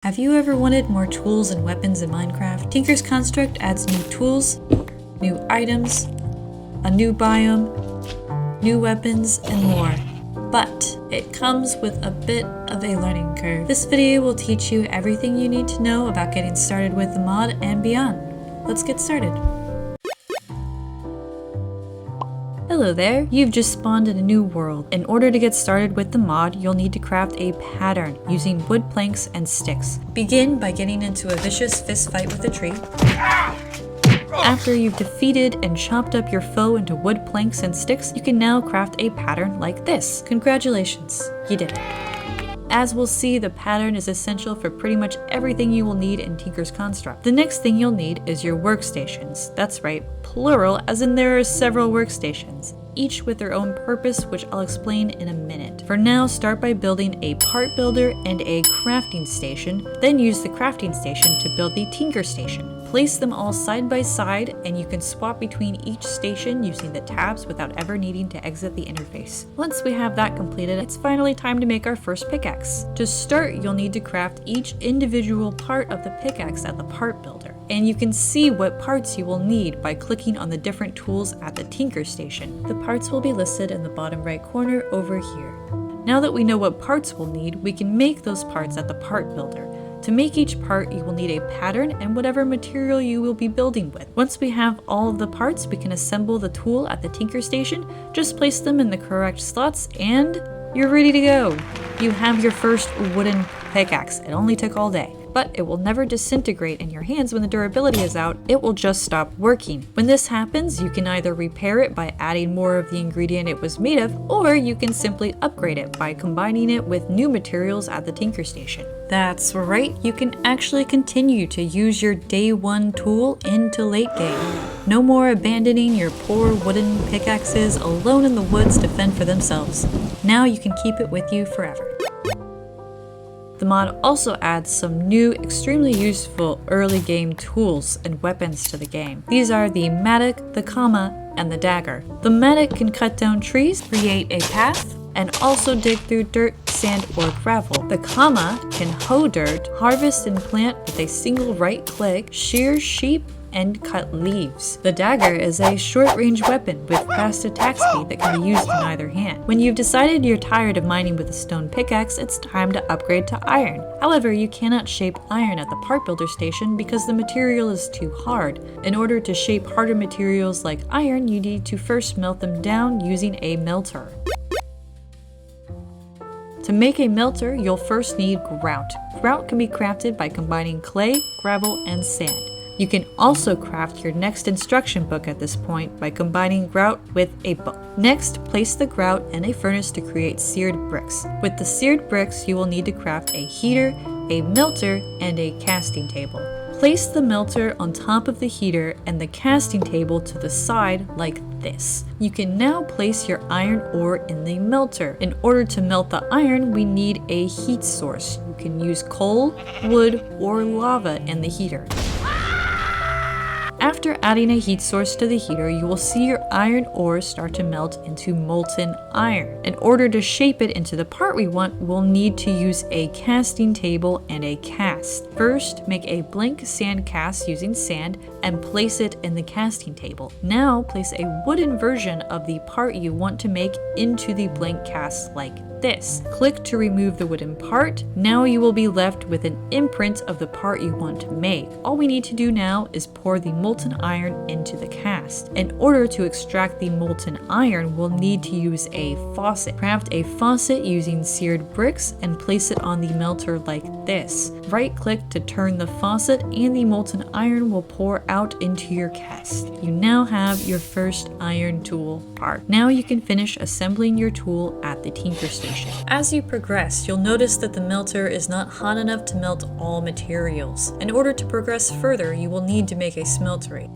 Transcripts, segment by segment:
Have you ever wanted more tools and weapons in Minecraft? Tinker's Construct adds new tools, new items, a new biome, new weapons, and more. But it comes with a bit of a learning curve. This video will teach you everything you need to know about getting started with the mod and beyond. Let's get started. Hello there, you've just spawned in a new world. In order to get started with the mod, you'll need to craft a pattern using wood planks and sticks. Begin by getting into a vicious fist fight with a tree. After you've defeated and chopped up your foe into wood planks and sticks, you can now craft a pattern like this. Congratulations, you did it. As we'll see, the pattern is essential for pretty much everything you will need in Tinker's Construct. The next thing you'll need is your workstations. That's right, plural, as in there are several workstations, each with their own purpose, which I'll explain in a minute. For now, start by building a part builder and a crafting station, then use the crafting station to build the Tinker Station. Place them all side by side, and you can swap between each station using the tabs without ever needing to exit the interface. Once we have that completed, it's finally time to make our first pickaxe. To start, you'll need to craft each individual part of the pickaxe at the part builder. And you can see what parts you will need by clicking on the different tools at the Tinker Station. The parts will be listed in the bottom right corner over here. Now that we know what parts we'll need, we can make those parts at the part builder. To make each part, you will need a pattern and whatever material you will be building with. Once we have all of the parts, we can assemble the tool at the Tinker Station. Just place them in the correct slots and you're ready to go. You have your first wooden pickaxe. It only took all day. But it will never disintegrate in your hands when the durability is out, it will just stop working. When this happens, you can either repair it by adding more of the ingredient it was made of, or you can simply upgrade it by combining it with new materials at the Tinker Station. That's right, you can actually continue to use your day one tool into late game. No more abandoning your poor wooden pickaxes alone in the woods to fend for themselves. Now you can keep it with you forever. The mod also adds some new, extremely useful early game tools and weapons to the game. These are the mattock, the comma, and the dagger. The mattock can cut down trees, create a path, and also dig through dirt, sand, or gravel. The comma can hoe dirt, harvest and plant with a single right click, shear sheep, and cut leaves. The dagger is a short-range weapon with fast attack speed that can be used in either hand. When you've decided you're tired of mining with a stone pickaxe, it's time to upgrade to iron. However, you cannot shape iron at the part builder station because the material is too hard. In order to shape harder materials like iron, you need to first melt them down using a melter. To make a melter, you'll first need grout. Grout can be crafted by combining clay, gravel, and sand. You can also craft your next instruction book at this point by combining grout with a book. Next, place the grout in a furnace to create seared bricks. With the seared bricks, you will need to craft a heater, a melter, and a casting table. Place the melter on top of the heater and the casting table to the side like this. You can now place your iron ore in the melter. In order to melt the iron, we need a heat source. You can use coal, wood, or lava in the heater. After adding a heat source to the heater, you will see your iron ore start to melt into molten iron. In order to shape it into the part we want, we'll need to use a casting table and a cast. First, make a blank sand cast using sand and place it in the casting table. Now, place a wooden version of the part you want to make into the blank cast like this. Click to remove the wooden part. Now you will be left with an imprint of the part you want to make. All we need to do now is pour the molten iron into the cast. In order to extract the molten iron, we'll need to use a faucet. Craft a faucet using seared bricks and place it on the melter like this. Right click to turn the faucet and the molten iron will pour out into your cast. You now have your first iron tool part. Now you can finish assembling your tool at the Tinker Station. As you progress, you'll notice that the melter is not hot enough to melt all materials. In order to progress further, you will need to make a smeltery.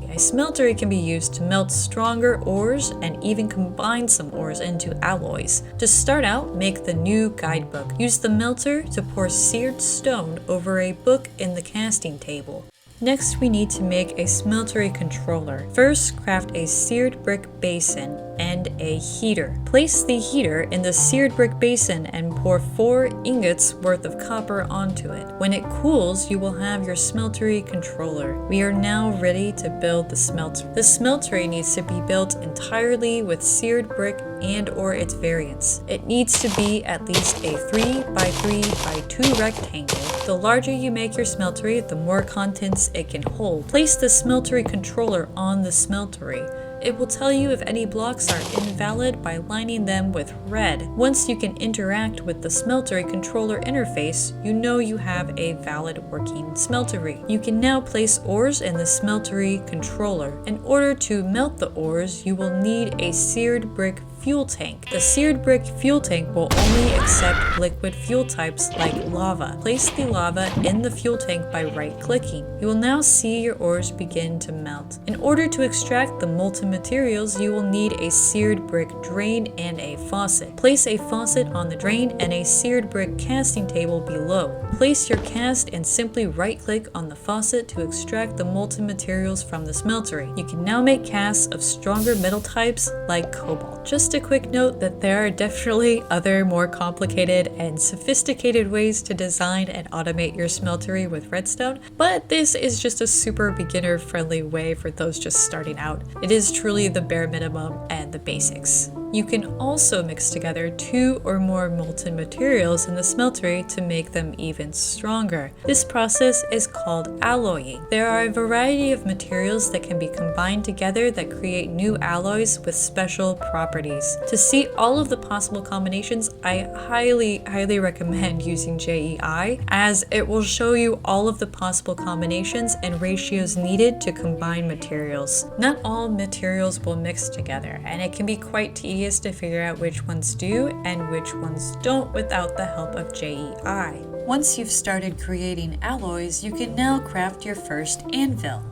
A smeltery can be used to melt stronger ores and even combine some ores into alloys. To start out, make the new guidebook. Use the melter to pour seared stone over a book in the casting table. Next, we need to make a smeltery controller. First, craft a seared brick basin and a heater. Place the heater in the seared brick basin and pour 4 ingots worth of copper onto it. When it cools, you will have your smeltery controller. We are now ready to build the smelter. The smeltery needs to be built entirely with seared brick and or its variants. It needs to be at least a 3x3x2 rectangle. The larger you make your smeltery, the more contents it can hold. Place the smeltery controller on the smeltery. It will tell you if any blocks are invalid by lining them with red. Once you can interact with the smeltery controller interface, you know you have a valid working smeltery. You can now place ores in the smeltery controller. In order to melt the ores, you will need a seared brick fuel tank. The seared brick fuel tank will only accept liquid fuel types like lava. Place the lava in the fuel tank by right-clicking. You will now see your ores begin to melt. In order to extract the molten materials, you will need a seared brick drain and a faucet. Place a faucet on the drain and a seared brick casting table below. Place your cast and simply right-click on the faucet to extract the molten materials from the smeltery. You can now make casts of stronger metal types like cobalt. Just a quick note that there are definitely other more complicated and sophisticated ways to design and automate your smeltery with redstone, but this is just a super beginner-friendly way for those just starting out. It is truly the bare minimum and the basics. You can also mix together 2 or more molten materials in the smeltery to make them even stronger. This process is called alloying. There are a variety of materials that can be combined together that create new alloys with special properties. To see all of the possible combinations, I highly recommend using JEI, as it will show you all of the possible combinations and ratios needed to combine materials. Not all materials will mix together, and it can be quite tedious to figure out which ones do and which ones don't without the help of JEI. Once you've started creating alloys, you can now craft your first anvil.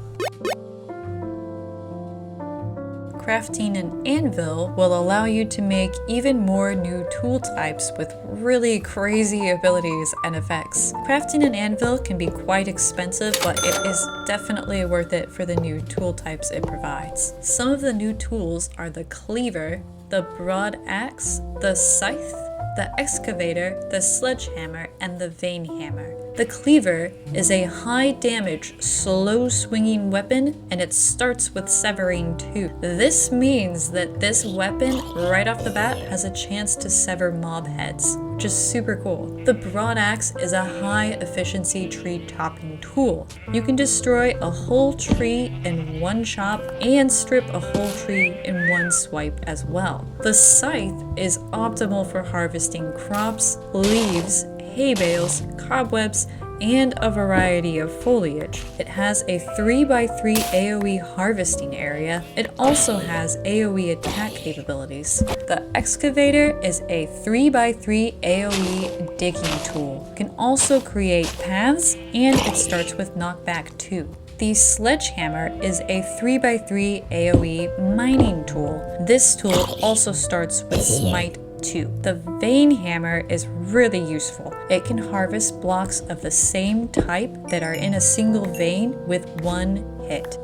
Crafting an anvil will allow you to make even more new tool types with really crazy abilities and effects. Crafting an anvil can be quite expensive, but it is definitely worth it for the new tool types it provides. Some of the new tools are the cleaver, the broad axe, the scythe, the excavator, the sledgehammer, and the vein hammer. The cleaver is a high damage, slow swinging weapon, and it starts with severing 2. This means that this weapon right off the bat has a chance to sever mob heads, which is super cool. The broad axe is a high efficiency tree chopping tool. You can destroy a whole tree in one chop and strip a whole tree in one swipe as well. The scythe is optimal for harvesting crops, leaves, hay bales, cobwebs, and a variety of foliage. It has a 3x3 AoE harvesting area. It also has AoE attack capabilities. The excavator is a 3x3 AoE digging tool. It can also create paths, and it starts with knockback 2. The sledgehammer is a 3x3 AoE mining tool. This tool also starts with smite 2. The vein hammer is really useful. It can harvest blocks of the same type that are in a single vein with 1 hit.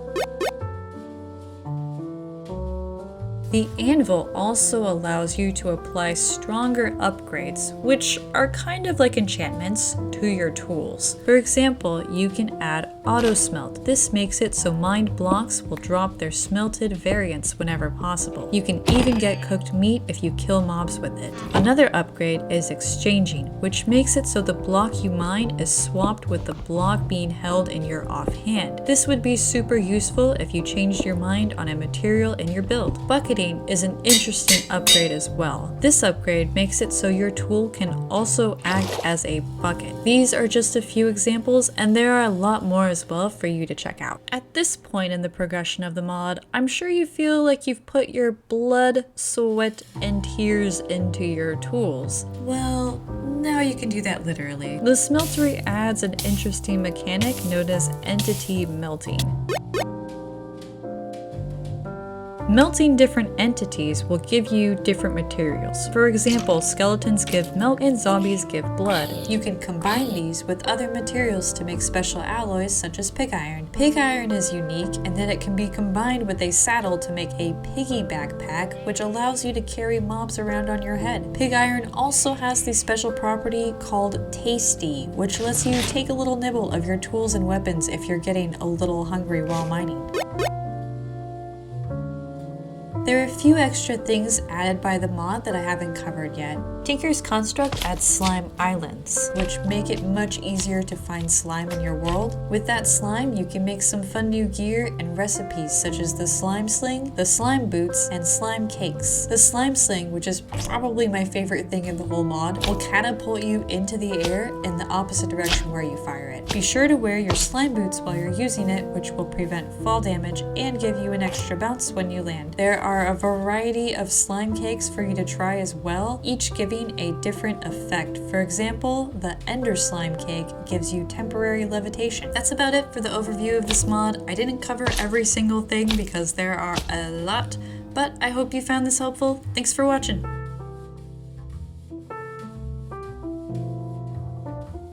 The anvil also allows you to apply stronger upgrades, which are kind of like enchantments, to your tools. For example, you can add auto smelt. This makes it so mined blocks will drop their smelted variants whenever possible. You can even get cooked meat if you kill mobs with it. Another upgrade is exchanging, which makes it so the block you mine is swapped with the block being held in your offhand. This would be super useful if you changed your mind on a material in your build. Bucketing is an interesting upgrade as well. This upgrade makes it so your tool can also act as a bucket. These are just a few examples, and there are a lot more as well for you to check out. At this point in the progression of the mod, I'm sure you feel like you've put your blood, sweat, and tears into your tools. Well, now you can do that literally. The smeltery adds an interesting mechanic known as entity melting. Melting different entities will give you different materials. For example, skeletons give milk and zombies give blood. You can combine these with other materials to make special alloys such as pig iron. Pig iron is unique in that it can be combined with a saddle to make a piggy backpack, which allows you to carry mobs around on your head. Pig iron also has the special property called Tasty, which lets you take a little nibble of your tools and weapons if you're getting a little hungry while mining. There are a few extra things added by the mod that I haven't covered yet. Tinker's Construct adds slime islands, which make it much easier to find slime in your world. With that slime, you can make some fun new gear and recipes such as the slime sling, the slime boots, and slime cakes. The slime sling, which is probably my favorite thing in the whole mod, will catapult you into the air in the opposite direction where you fire it. Be sure to wear your slime boots while you're using it, which will prevent fall damage and give you an extra bounce when you land. There are a variety of slime cakes for you to try as well, each giving a different effect. For example, the Ender Slime Cake gives you temporary levitation. That's about it for the overview of this mod. I didn't cover every single thing because there are a lot, but I hope you found this helpful. Thanks for watching.